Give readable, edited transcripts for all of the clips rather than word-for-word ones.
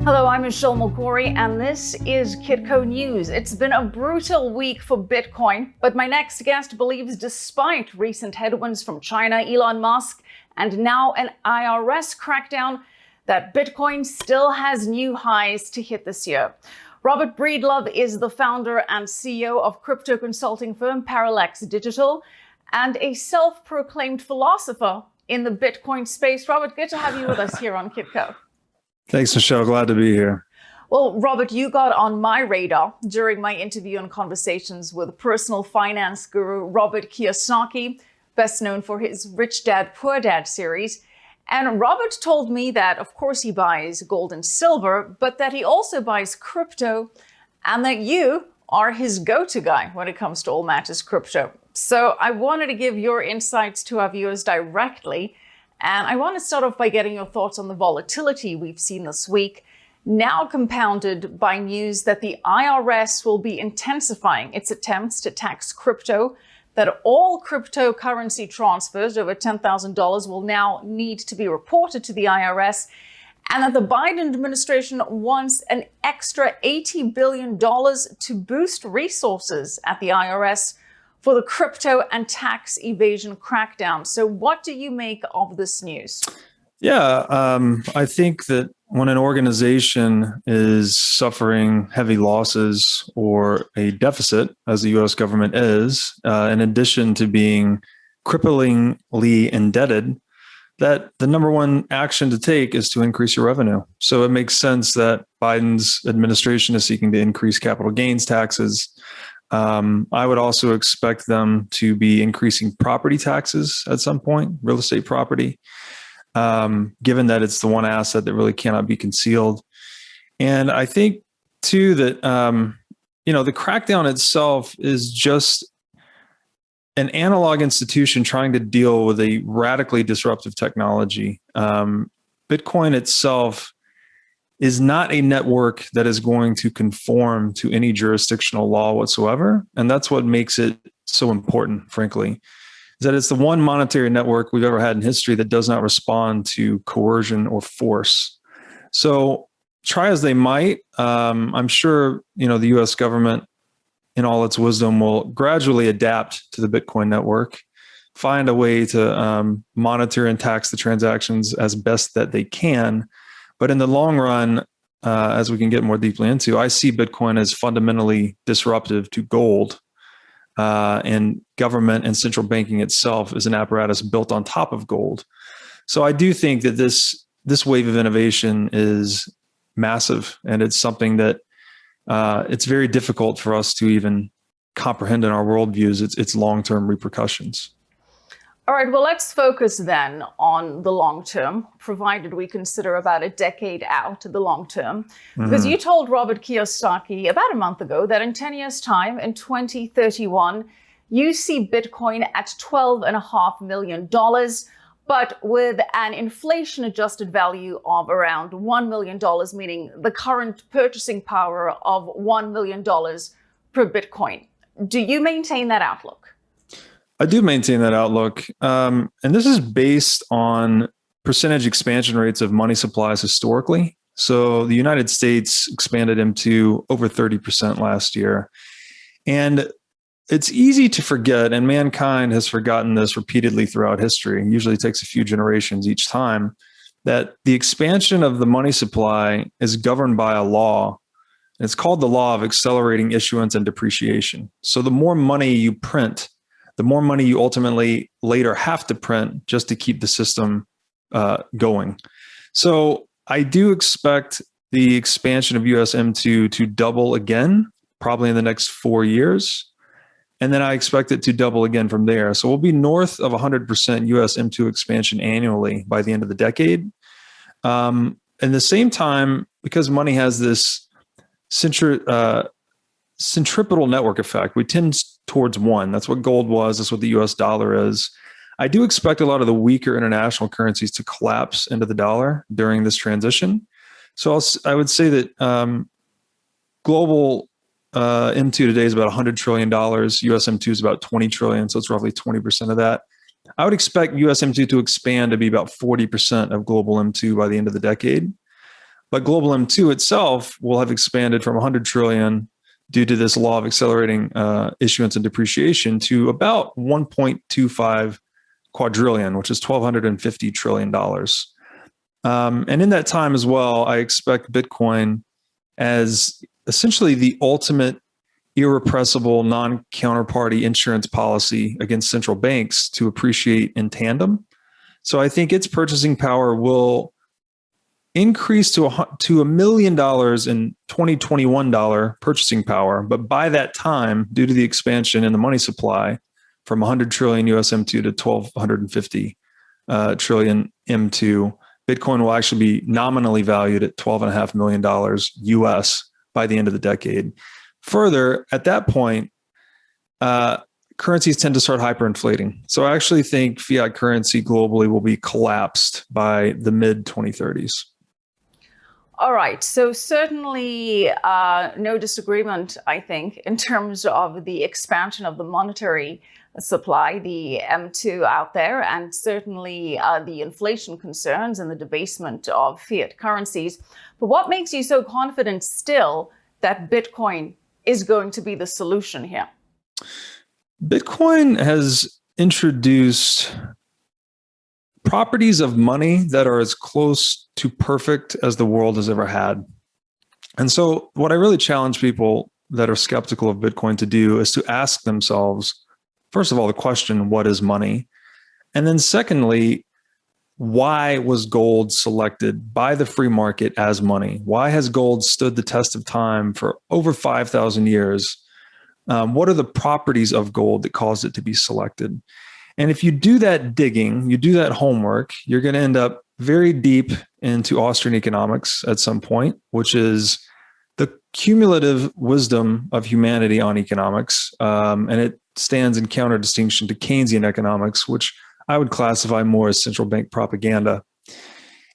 Hello, I'm Michelle Makori, and this is Kitco News. It's been a brutal week for Bitcoin, but my next guest believes despite recent headwinds from China, Elon Musk, and now an IRS crackdown, that Bitcoin still has new highs to hit this year. Robert Breedlove is the founder and CEO of crypto consulting firm Parallax Digital and a self-proclaimed philosopher in the Bitcoin space. Robert, good to have you with us here on Kitco. Thanks, Michelle. Glad to be here. Well, Robert, you got on my radar during my interview and conversations with personal finance guru Robert Kiyosaki, best known for his Rich Dad, Poor Dad series. And Robert told me that, of course, he buys gold and silver, but that he also buys crypto, and that you are his go-to guy when it comes to all matters crypto. So I wanted to give your insights to our viewers directly. And I want to start off by getting your thoughts on the volatility we've seen this week, now compounded by news that the IRS will be intensifying its attempts to tax crypto, that all cryptocurrency transfers over $10,000 will now need to be reported to the IRS, and that the Biden administration wants an extra $80 billion to boost resources at the IRS for the crypto and tax evasion crackdown. So what do you make of this news? Yeah, I think that when an organization is suffering heavy losses or a deficit, as the U.S. government is, in addition to being cripplingly indebted, that the number one action to take is to increase your revenue. So it makes sense that Biden's administration is seeking to increase capital gains taxes. I would also expect them to be increasing property taxes at some point, real estate property, given that it's the one asset that really cannot be concealed. And I think, too, that, the crackdown itself is just an analog institution trying to deal with a radically disruptive technology. Bitcoin itself is not a network that is going to conform to any jurisdictional law whatsoever. And that's what makes it so important, frankly, is that it's the one monetary network we've ever had in history that does not respond to coercion or force. So try as they might, I'm sure, the US government in all its wisdom will gradually adapt to the Bitcoin network, find a way to monitor and tax the transactions as best that they can. But in the long run, as we can get more deeply into, I see Bitcoin as fundamentally disruptive to gold, and government and central banking itself is an apparatus built on top of gold. So I do think that this wave of innovation is massive, and it's something that it's very difficult for us to even comprehend in our worldviews its long-term repercussions. All right, well, let's focus then on the long term, provided we consider about a decade out the long term. Because you told Robert Kiyosaki about a month ago that in 10 years' time, in 2031, you see Bitcoin at $12.5 million, but with an inflation-adjusted value of around $1 million, meaning the current purchasing power of $1 million per Bitcoin. Do you maintain that outlook? I do maintain that outlook. And this is based on percentage expansion rates of money supplies historically. So the United States expanded M2 over 30% last year. And it's easy to forget, and mankind has forgotten this repeatedly throughout history. It usually takes a few generations each time, that the expansion of the money supply is governed by a law. It's called the law of accelerating issuance and depreciation. So the more money you print, the more money you ultimately later have to print just to keep the system going. So I do expect the expansion of US M2 to double again, probably in the next 4 years. And then I expect it to double again from there. So we'll be north of 100% US M2 expansion annually by the end of the decade. At the same time, because money has this centripetal network effect, we tend towards one. That's what gold was. That's what the US dollar is. I do expect a lot of the weaker international currencies to collapse into the dollar during this transition. So I would say that global M2 today is about $100 trillion. US M2 is about 20 trillion. So it's roughly 20% of that. I would expect US M2 to expand to be about 40% of global M2 by the end of the decade. But global M2 itself will have expanded from 100 trillion due to this law of accelerating issuance and depreciation to about 1.25 quadrillion, which is $1,250 trillion. And in that time as well, I expect Bitcoin as essentially the ultimate irrepressible non-counterparty insurance policy against central banks to appreciate in tandem. So I think its purchasing power will increase to $1 million in 2021 purchasing power. But by that time, due to the expansion in the money supply from 100 trillion US M2 to 1,250 trillion M2, Bitcoin will actually be nominally valued at $12.5 million US by the end of the decade. Further, at that point, currencies tend to start hyperinflating. So I actually think fiat currency globally will be collapsed by the mid-2030s. All right. So certainly no disagreement, I think, in terms of the expansion of the monetary supply, the M2 out there, and certainly the inflation concerns and the debasement of fiat currencies. But what makes you so confident still that Bitcoin is going to be the solution here? Bitcoin has introduced properties of money that are as close to perfect as the world has ever had. And so what I really challenge people that are skeptical of Bitcoin to do is to ask themselves, first of all, the question, what is money? And then secondly, why was gold selected by the free market as money? Why has gold stood the test of time for over 5,000 years? What are the properties of gold that caused it to be selected? And if you do that digging, you do that homework, you're going to end up very deep into Austrian economics at some point, which is the cumulative wisdom of humanity on economics. And it stands in counter-distinction to Keynesian economics, which I would classify more as central bank propaganda.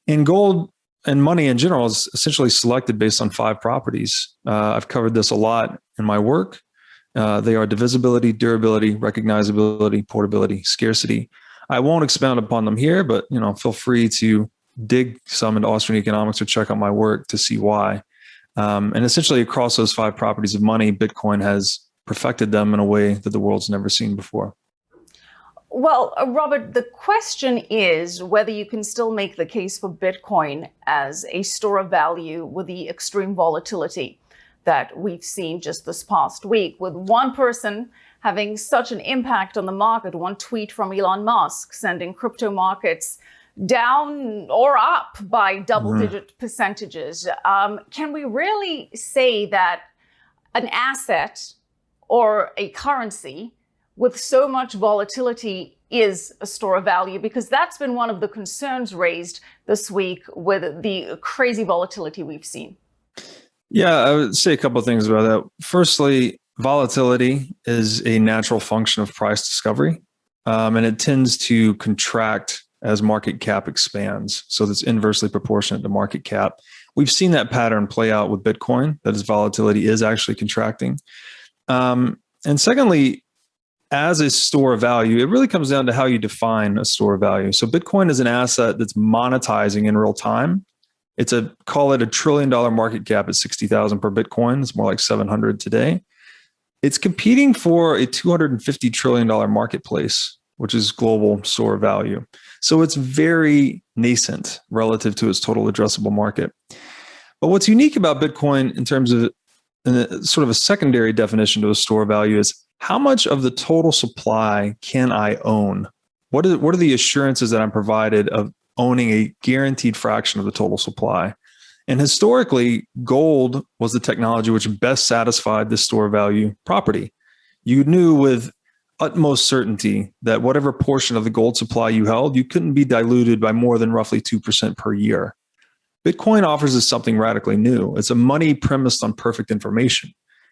And gold and money in general is essentially selected based on 5 properties. I've covered this a lot in my work. They are divisibility, durability, recognizability, portability, scarcity. I won't expound upon them here, but feel free to dig some into Austrian economics or check out my work to see why. And essentially across those 5 properties of money, Bitcoin has perfected them in a way that the world's never seen before. Well, Robert, the question is whether you can still make the case for Bitcoin as a store of value with the extreme volatility that we've seen just this past week, with one person having such an impact on the market, one tweet from Elon Musk sending crypto markets down or up by double-digit percentages. Can we really say that an asset or a currency with so much volatility is a store of value? Because that's been one of the concerns raised this week with the crazy volatility we've seen. Yeah, I would say a couple of things about that. Firstly, volatility is a natural function of price discovery, and it tends to contract as market cap expands. So that's inversely proportionate to market cap. We've seen that pattern play out with Bitcoin, that its volatility is actually contracting. And secondly, as a store of value, it really comes down to how you define a store of value. So Bitcoin is an asset that's monetizing in real time. Call it $1 trillion market cap at 60,000 per Bitcoin. It's more like 700 today. It's competing for a $250 trillion marketplace, which is global store of value. So it's very nascent relative to its total addressable market. But what's unique about Bitcoin in terms of sort of a secondary definition to a store of value is how much of the total supply can I own? What are the assurances that I'm provided of owning a guaranteed fraction of the total supply? And historically, gold was the technology which best satisfied this store value property. You knew with utmost certainty that whatever portion of the gold supply you held, you couldn't be diluted by more than roughly 2% per year. Bitcoin offers us something radically new. It's a money premised on perfect information.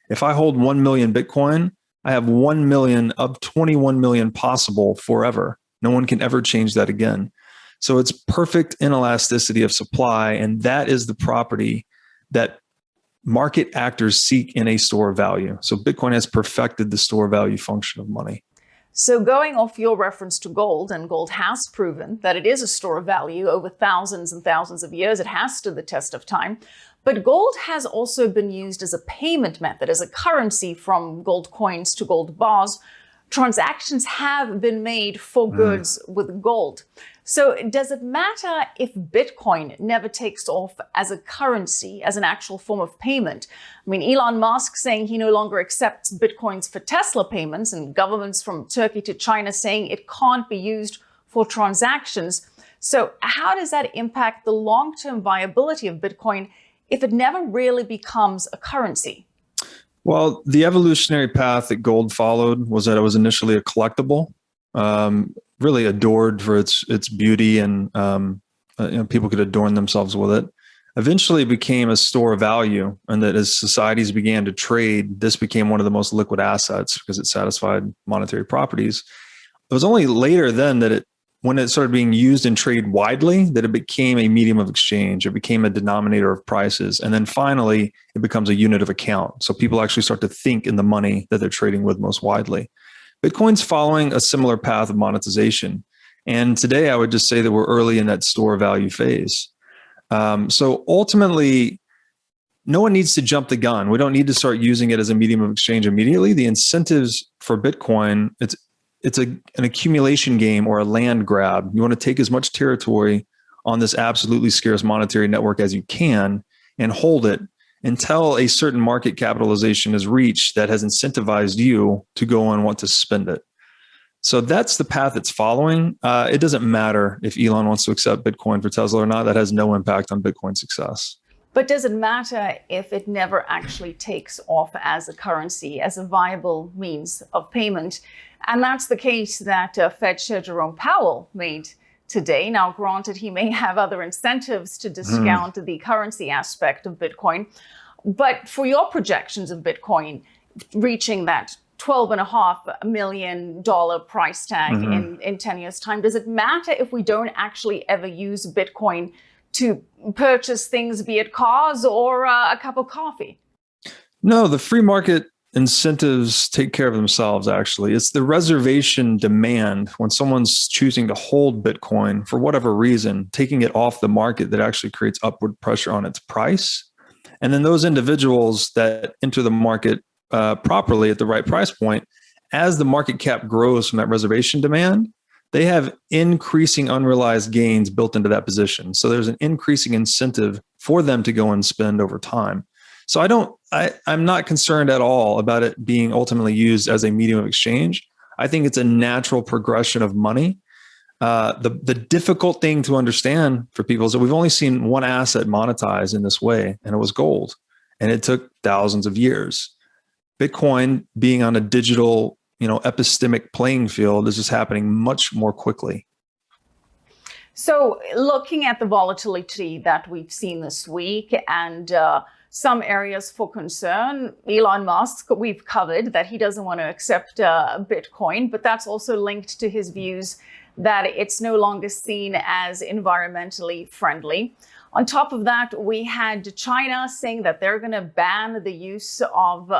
If I hold 1 million Bitcoin, I have 1 million of 21 million possible forever. No one can ever change that again. So it's perfect inelasticity of supply, and that is the property that market actors seek in a store of value. So Bitcoin has perfected the store value function of money. So going off your reference to gold, and gold has proven that it is a store of value over thousands and thousands of years. It has stood the test of time. But gold has also been used as a payment method, as a currency, from gold coins to gold bars. Transactions have been made for goods with gold. So does it matter if Bitcoin never takes off as a currency, as an actual form of payment? I mean, Elon Musk saying he no longer accepts Bitcoins for Tesla payments, and governments from Turkey to China saying it can't be used for transactions. So how does that impact the long-term viability of Bitcoin if it never really becomes a currency? Well, the evolutionary path that gold followed was that it was initially a collectible, really adored for its beauty, and people could adorn themselves with it. Eventually, it became a store of value, and that as societies began to trade, this became one of the most liquid assets because it satisfied monetary properties. It was only later then that when it started being used and traded widely, that it became a medium of exchange. It became a denominator of prices. And then finally, it becomes a unit of account. So people actually start to think in the money that they're trading with most widely. Bitcoin's following a similar path of monetization. And today, I would just say that we're early in that store value phase. So ultimately, no one needs to jump the gun. We don't need to start using it as a medium of exchange immediately. The incentives for Bitcoin, it's an accumulation game or a land grab. You want to take as much territory on this absolutely scarce monetary network as you can and hold it until a certain market capitalization is reached that has incentivized you to go and want to spend it. So that's the path it's following. It doesn't matter if Elon wants to accept Bitcoin for Tesla or not. That has no impact on Bitcoin's success. But does it matter if it never actually takes off as a currency, as a viable means of payment? And that's the case that Fed Chair Jerome Powell made today. Now, granted, he may have other incentives to discount the currency aspect of Bitcoin. But for your projections of Bitcoin reaching that $12.5 million price tag in 10 years' time, does it matter if we don't actually ever use Bitcoin to purchase things, be it cars or a cup of coffee? No, the free market incentives take care of themselves, actually. It's the reservation demand when someone's choosing to hold Bitcoin for whatever reason, taking it off the market, that actually creates upward pressure on its price. And then those individuals that enter the market properly at the right price point, as the market cap grows from that reservation demand, they have increasing unrealized gains built into that position. So there's an increasing incentive for them to go and spend over time. So I'm not concerned at all about it being ultimately used as a medium of exchange. I think it's a natural progression of money. The difficult thing to understand for people is that we've only seen one asset monetize in this way, and it was gold. And it took thousands of years. Bitcoin, being on a digital, epistemic playing field, is just happening much more quickly. So looking at the volatility that we've seen this week and some areas for concern, Elon Musk, we've covered that he doesn't want to accept Bitcoin, but that's also linked to his views that it's no longer seen as environmentally friendly. On top of that, we had China saying that they're going to ban the use of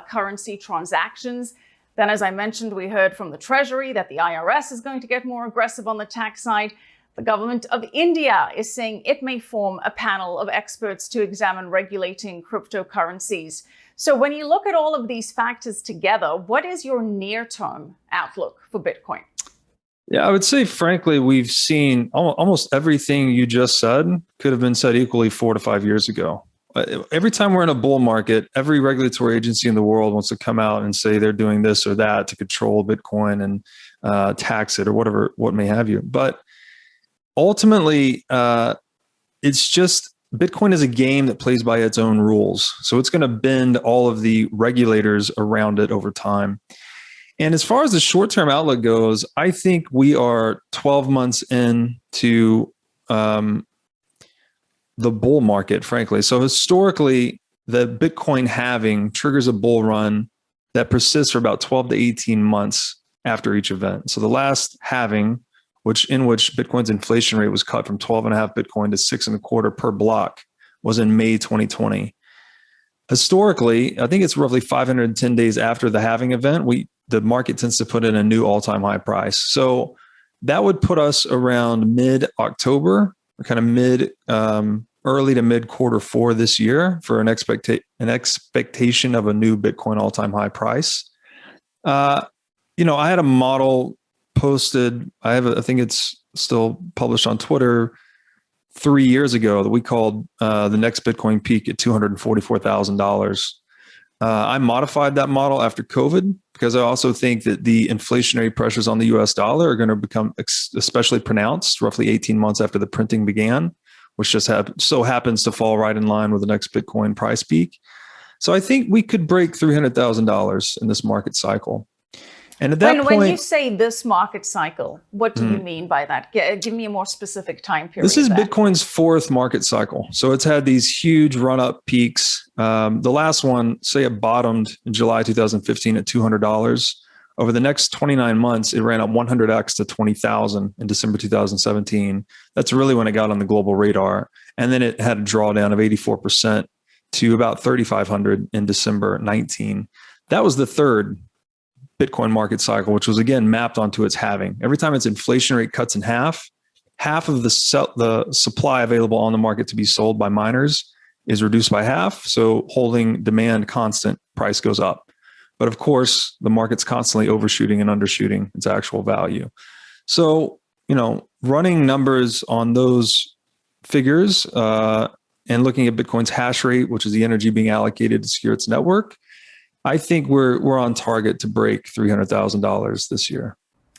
currency transactions. Then, as I mentioned, we heard from the Treasury that the IRS is going to get more aggressive on the tax side. The government of India is saying it may form a panel of experts to examine regulating cryptocurrencies. So when you look at all of these factors together, what is your near-term outlook for Bitcoin? Yeah, I would say, frankly, we've seen almost everything you just said could have been said equally 4 to 5 years ago. Every time we're in a bull market, every regulatory agency in the world wants to come out and say they're doing this or that to control Bitcoin and tax it or what may have you. But ultimately, it's just Bitcoin is a game that plays by its own rules. So it's going to bend all of the regulators around it over time. And as far as the short-term outlook goes, I think we are 12 months into the bull market, frankly. So historically, the Bitcoin halving triggers a bull run that persists for about 12 to 18 months after each event. So the last halving, in which Bitcoin's inflation rate was cut from 12.5 Bitcoin to 6.25 per block, was in May 2020. Historically, I think it's roughly 510 days after the halving event, the market tends to put in a new all-time high price. So that would put us around mid-October, or kind of early to mid Q4 this year for an expectation of a new Bitcoin all-time high price. I had a model posted. I think it's still published on Twitter 3 years ago that we called the next Bitcoin peak at $244,000. I modified that model after COVID because I also think that the inflationary pressures on the US dollar are going to become especially pronounced roughly 18 months after the printing began, which just so happens to fall right in line with the next Bitcoin price peak. So I think we could break $300,000 in this market cycle. And at that point, when you say this market cycle, what do you mean by that? Give me a more specific time period. This is Bitcoin's fourth market cycle. So it's had these huge run-up peaks. The last one, say it bottomed in July 2015 at $200. Over the next 29 months, it ran up 100x to 20,000 in December 2017. That's really when it got on the global radar. And then it had a drawdown of 84% to about 3,500 in December 19. That was the third Bitcoin market cycle, which was again mapped onto its halving. Every time its inflation rate cuts in half of the supply available on the market to be sold by miners is reduced by half. So holding demand constant, price goes up. But of course, the market's constantly overshooting and undershooting its actual value. So, running numbers on those figures and looking at Bitcoin's hash rate, which is the energy being allocated to secure its network, I think we're on target to break $300,000 this year.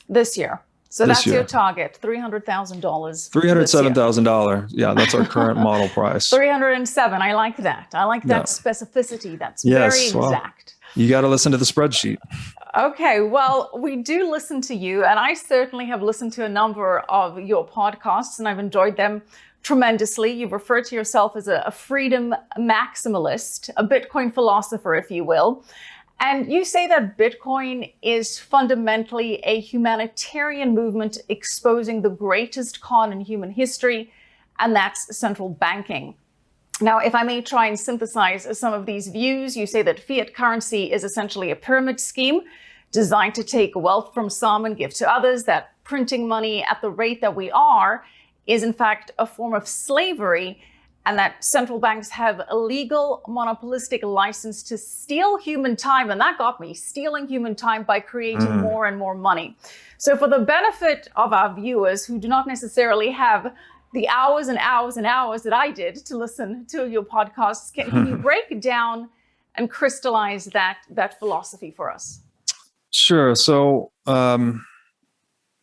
This year. So that's your target, $300,000. $307,000. Yeah, that's our current model price. 307. I like that. I like that specificity. That's very exact. You got to listen to the spreadsheet. Okay, well, we do listen to you, and I certainly have listened to a number of your podcasts, and I've enjoyed them tremendously. You've referred to yourself as a freedom maximalist, a Bitcoin philosopher, if you will. And you say that Bitcoin is fundamentally a humanitarian movement exposing the greatest con in human history, and that's central banking. Now, if I may try and synthesize some of these views, you say that fiat currency is essentially a pyramid scheme designed to take wealth from some and give to others, that printing money at the rate that we are is in fact a form of slavery, and that central banks have a legal monopolistic license to steal human time. And that got me, stealing human time by creating more and more money. So for the benefit of our viewers who do not necessarily have the hours and hours and hours that I did to listen to your podcasts, can you break down and crystallize that philosophy for us? Sure. So, freedom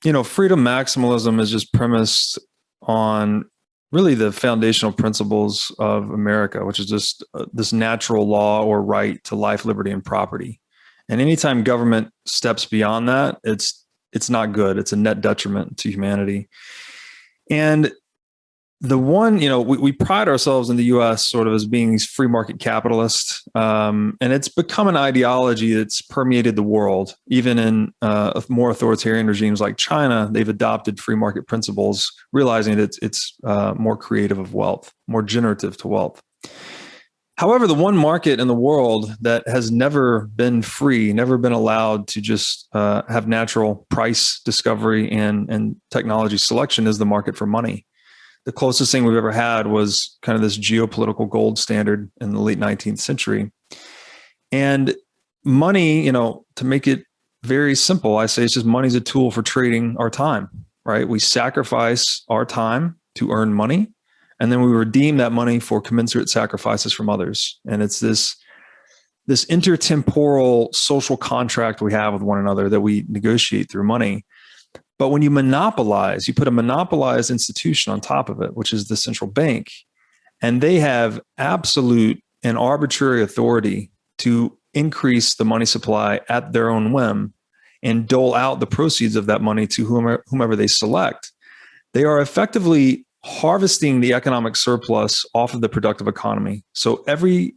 maximalism is just premised on really the foundational principles of America, which is just this natural law or right to life, liberty, and property. And anytime government steps beyond that, it's not good. It's a net detriment to humanity. And the one, we pride ourselves in the US sort of as being these free market capitalists. And it's become an ideology that's permeated the world. Even in more authoritarian regimes like China, they've adopted free market principles, realizing that it's more creative of wealth, more generative to wealth. However, the one market in the world that has never been free, never been allowed to just have natural price discovery and technology selection is the market for money. The closest thing we've ever had was kind of this geopolitical gold standard in the late 19th century. And money, to make it very simple, I say it's just money's a tool for trading our time, right? We sacrifice our time to earn money, and then we redeem that money for commensurate sacrifices from others. And it's this intertemporal social contract we have with one another that we negotiate through money. But when you monopolize, you put a monopolized institution on top of it, which is the central bank, and they have absolute and arbitrary authority to increase the money supply at their own whim and dole out the proceeds of that money to whomever they select. They are effectively harvesting the economic surplus off of the productive economy. So every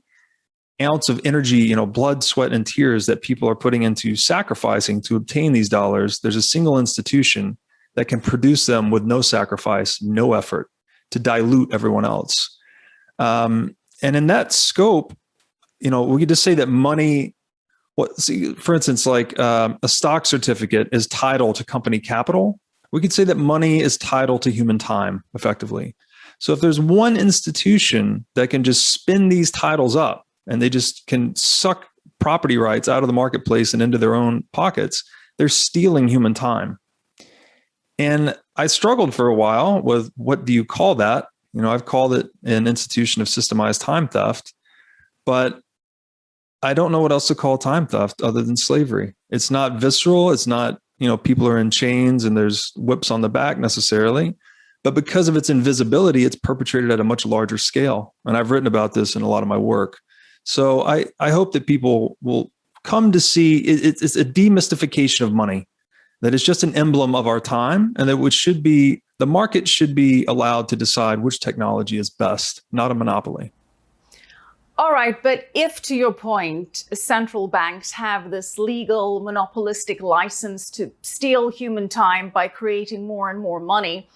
ounce of energy, blood, sweat, and tears that people are putting into sacrificing to obtain these dollars, there's a single institution that can produce them with no sacrifice, no effort to dilute everyone else. And in that scope, we could just say that money See, for instance, like a stock certificate is title to company capital. We could say that money is title to human time, effectively. So if there's one institution that can just spin these titles up and they just can suck property rights out of the marketplace and into their own pockets, they're stealing human time. And I struggled for a while with what do you call that? I've called it an institution of systemized time theft, but I don't know what else to call time theft other than slavery. It's not visceral. It's not, people are in chains and there's whips on the back necessarily, but because of its invisibility, it's perpetrated at a much larger scale. And I've written about this in a lot of my work. So I hope that people will come to see it's a demystification of money, that it's just an emblem of our time, and that the market should be allowed to decide which technology is best, not a monopoly. All right, but if, to your point, central banks have this legal monopolistic license to steal human time by creating more and more money,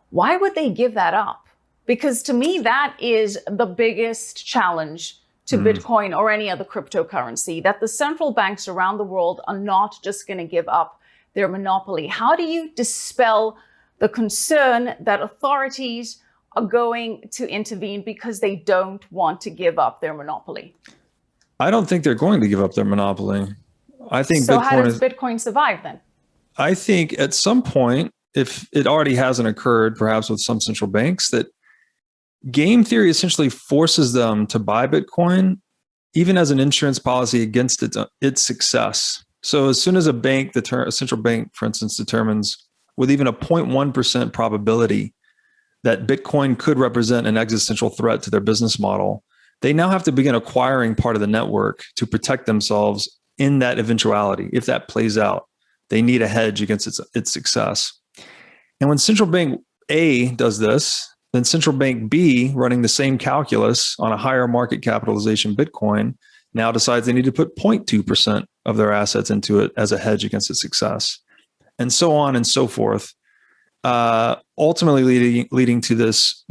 why would they give that up? Because to me, that is the biggest challenge to Bitcoin or any other cryptocurrency, that the central banks around the world are not just going to give up their monopoly. How do you dispel the concern that authorities are going to intervene because they don't want to give up their monopoly? I don't think they're going to give up their monopoly. I think so. How does Bitcoin survive then? I think at some point, if it already hasn't occurred, perhaps with some central banks, that game theory essentially forces them to buy Bitcoin, even as an insurance policy against its success. So as soon as a central bank, for instance, determines with even a 0.1% probability that Bitcoin could represent an existential threat to their business model, they now have to begin acquiring part of the network to protect themselves in that eventuality. If that plays out, they need a hedge against its success. And when central bank A does this, then central bank B, running the same calculus on a higher market capitalization Bitcoin, now decides they need to put 0.2% of their assets into it as a hedge against its success, and so on and so forth. Ultimately leading to this,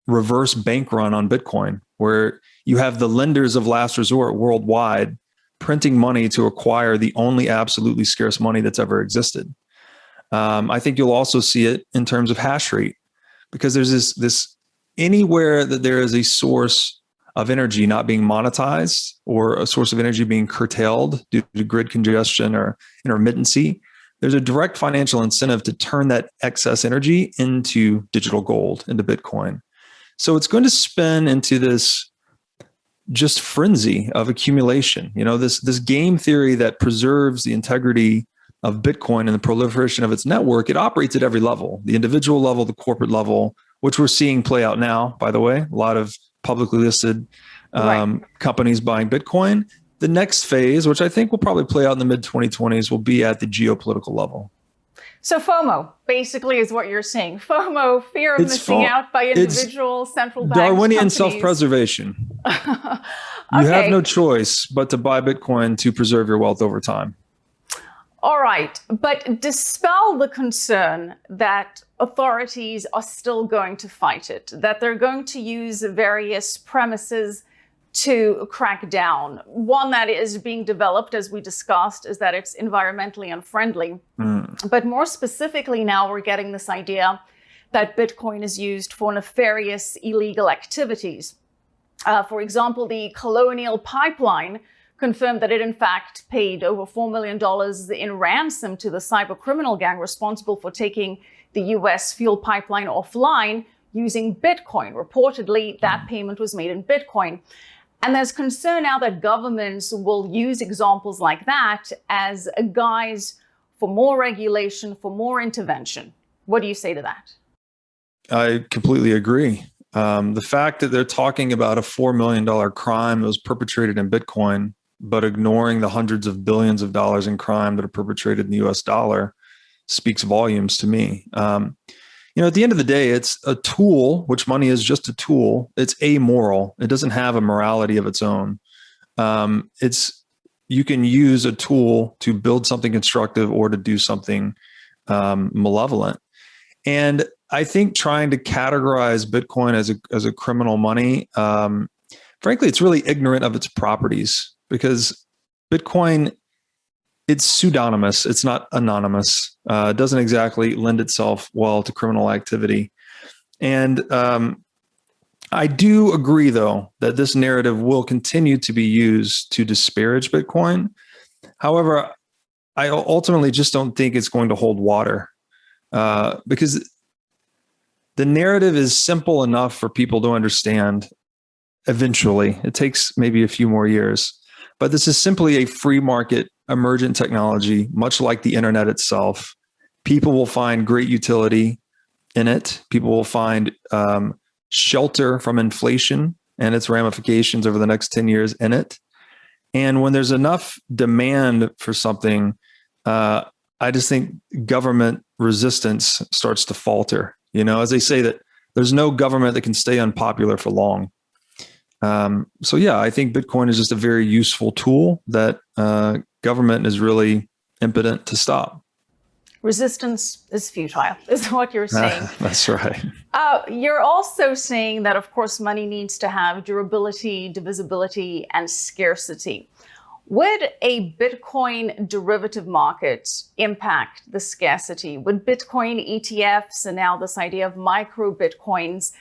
reverse bank run on Bitcoin, where you have the lenders of last resort worldwide printing money to acquire the only absolutely scarce money that's ever existed. I think you'll also see it in terms of hash rate, because there's this anywhere that there is a source of energy not being monetized or a source of energy being curtailed due to grid congestion or intermittency, there's a direct financial incentive to turn that excess energy into digital gold, into Bitcoin. So it's going to spin into this just frenzy of accumulation. This game theory that preserves the integrity of Bitcoin and the proliferation of its network. It operates at every level, the individual level, the corporate level, which we're seeing play out now, by the way. A lot of publicly listed companies buying Bitcoin. The next phase, which I think will probably play out in the mid-2020s, will be at the geopolitical level. So FOMO, basically, is what you're saying. FOMO, fear of missing out by individual central banks. Darwinian companies. Self-preservation. You have no choice but to buy Bitcoin to preserve your wealth over time. All right, but dispel the concern that authorities are still going to fight it, that they're going to use various premises to crack down. One that is being developed, as we discussed, is that it's environmentally unfriendly. But more specifically now, we're getting this idea that Bitcoin is used for nefarious illegal activities. For example, the Colonial Pipeline confirmed that it, in fact, paid over $4 million in ransom to the cyber criminal gang responsible for taking the U.S. fuel pipeline offline using Bitcoin. Reportedly, that payment was made in Bitcoin. And there's concern now that governments will use examples like that as a guise for more regulation, for more intervention. What do you say to that? I completely agree. The fact that they're talking about a $4 million crime that was perpetrated in Bitcoin, but ignoring the hundreds of billions of dollars in crime that are perpetrated in the US dollar speaks volumes to me. At the end of the day, it's a tool, which money is just a tool. It's amoral. It doesn't have a morality of its own. You can use a tool to build something constructive or to do something malevolent. And I think trying to categorize Bitcoin as a criminal money, frankly, it's really ignorant of its properties, because Bitcoin, it's pseudonymous. It's not anonymous. It doesn't exactly lend itself well to criminal activity. And I do agree, though, that this narrative will continue to be used to disparage Bitcoin. However, I ultimately just don't think it's going to hold water because the narrative is simple enough for people to understand eventually. It takes maybe a few more years. But this is simply a free market emergent technology, much like the internet itself. People will find great utility in it. People will find shelter from inflation and its ramifications over the next 10 years in it. And when there's enough demand for something, I just think government resistance starts to falter. You know, as they say that there's no government that can stay unpopular for long. So yeah, I think Bitcoin is just a very useful tool that government is really impotent to stop. Resistance is futile, is what you're saying. That's right. You're also saying that, of course, money needs to have durability, divisibility, and scarcity. Would a Bitcoin derivative market impact the scarcity? Would Bitcoin ETFs and now this idea of micro Bitcoins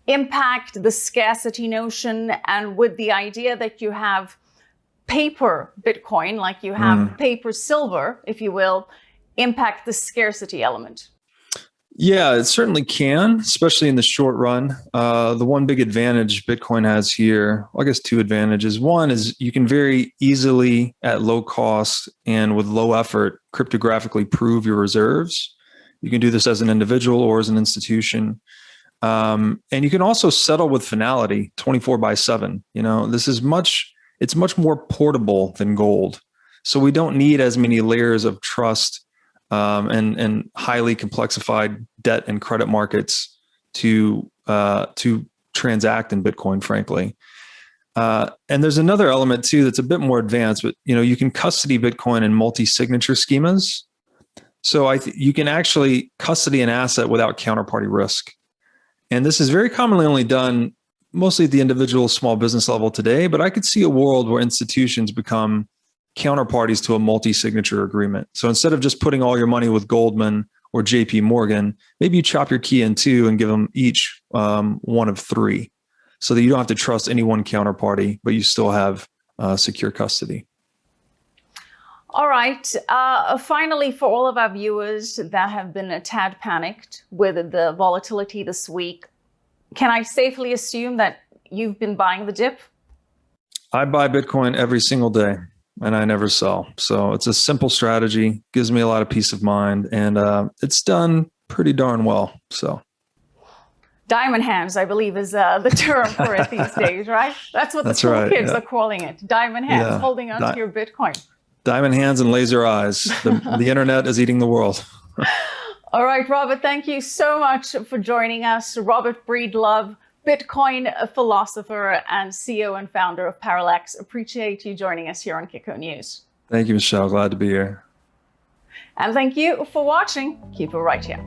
impact the scarcity notion? And would the idea that you have paper Bitcoin, like you have paper silver, if you will, impact the scarcity element? Yeah, it certainly can, especially in the short run. The one big advantage Bitcoin has here, well, I guess two advantages. One is you can very easily, at low cost and with low effort, cryptographically prove your reserves. You can do this as an individual or as an institution. And you can also settle with finality 24/7. You know, it's much more portable than gold. So we don't need as many layers of trust and highly complexified debt and credit markets to transact in Bitcoin, frankly. And there's another element too that's a bit more advanced, but you know, you can custody Bitcoin in multi-signature schemas. So you can actually custody an asset without counterparty risk. And this is very commonly only done mostly at the individual small business level today, but I could see a world where institutions become counterparties to a multi-signature agreement. So instead of just putting all your money with Goldman or JP Morgan, maybe you chop your key in two and give them each one of three so that you don't have to trust any one counterparty, but you still have secure custody. All right. Finally, for all of our viewers that have been a tad panicked with the volatility this week, can I safely assume that you've been buying the dip? I buy Bitcoin every single day and I never sell. So it's a simple strategy, gives me a lot of peace of mind, and it's done pretty darn well. So diamond hands, I believe, is the term for it these days, right? That's what the cool kids are calling it. Diamond hands, holding on to your Bitcoin. Diamond hands and laser eyes. The internet is eating the world. All right, Robert, thank you so much for joining us. Robert Breedlove, Bitcoin philosopher and CEO and founder of Parallax. Appreciate you joining us here on Kitco News. Thank you, Michelle. Glad to be here. And thank you for watching. Keep it right here.